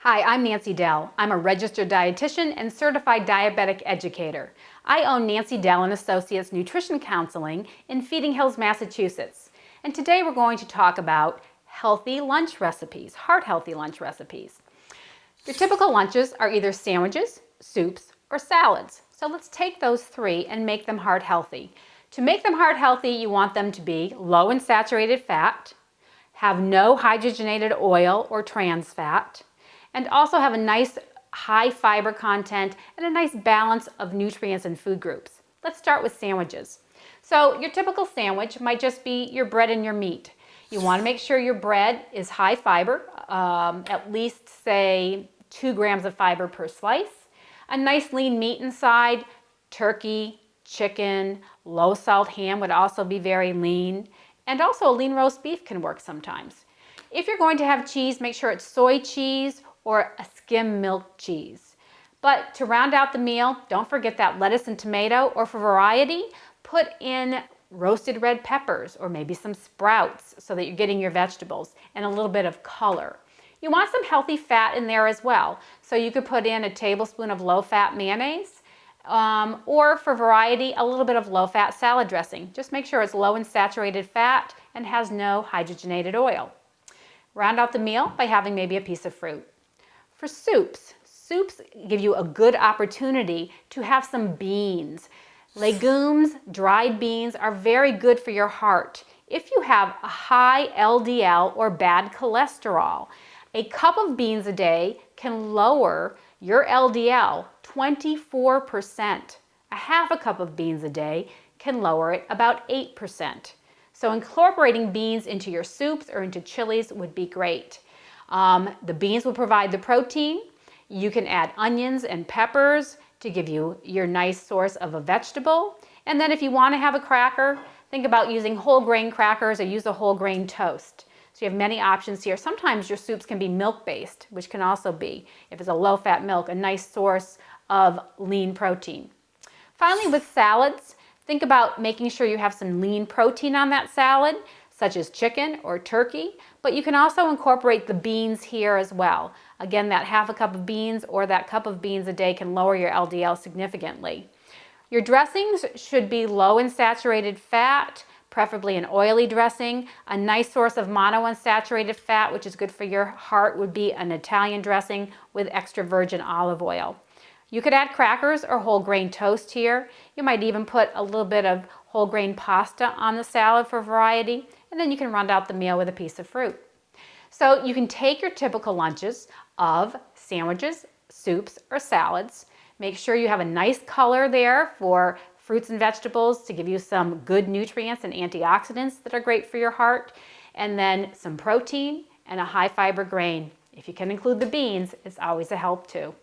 Hi, I'm Nancy Dell. I'm a registered dietitian and certified diabetic educator. I own Nancy Dell and Associates Nutrition Counseling in Feeding Hills, Massachusetts. And today we're going to talk about healthy lunch recipes, heart-healthy lunch recipes. Your typical lunches are either sandwiches, soups, or salads. So let's take those three and make them heart-healthy. To make them heart-healthy, you want them to be low in saturated fat, have no hydrogenated oil or trans fat, and also have a nice high fiber content and a nice balance of nutrients and food groups. Let's start with sandwiches. So your typical sandwich might just be your bread and your meat. You want to make sure your bread is high fiber, at least say 2 grams of fiber per slice. A nice lean meat inside, turkey, chicken, low salt ham would also be very lean. And also a lean roast beef can work sometimes. If you're going to have cheese, make sure it's soy cheese or a skim milk cheese. But to round out the meal, don't forget that lettuce and tomato, or for variety, put in roasted red peppers or maybe some sprouts so that you're getting your vegetables and a little bit of color. You want some healthy fat in there as well. So you could put in a tablespoon of low-fat mayonnaise, or for variety, a little bit of low-fat salad dressing. Just make sure it's low in saturated fat and has no hydrogenated oil. Round out the meal by having maybe a piece of fruit. For soups give you a good opportunity to have some beans. Legumes, dried beans are very good for your heart. If you have a high LDL or bad cholesterol, a cup of beans a day can lower your LDL 24%. A half a cup of beans a day can lower it about 8%. So incorporating beans into your soups or into chilies would be great. The beans will provide the protein. You can add onions and peppers to give you your nice source of a vegetable. And then if you want to have a cracker, think about using whole grain crackers or use a whole grain toast. So you have many options here. Sometimes your soups can be milk-based, which can also be, if it's a low-fat milk, a nice source of lean protein. Finally, with salads, think about making sure you have some lean protein on that salad, such as chicken or turkey, but you can also incorporate the beans here as well. Again, that half a cup of beans or that cup of beans a day can lower your LDL significantly. Your dressings should be low in saturated fat, preferably an oily dressing. A nice source of monounsaturated fat, which is good for your heart, would be an Italian dressing with extra virgin olive oil. You could add crackers or whole grain toast here. You might even put a little bit of whole grain pasta on the salad for variety, and then you can round out the meal with a piece of fruit. So you can take your typical lunches of sandwiches, soups, or salads. Make sure you have a nice color there for fruits and vegetables to give you some good nutrients and antioxidants that are great for your heart, and then some protein and a high fiber grain. If you can include the beans, it's always a help too.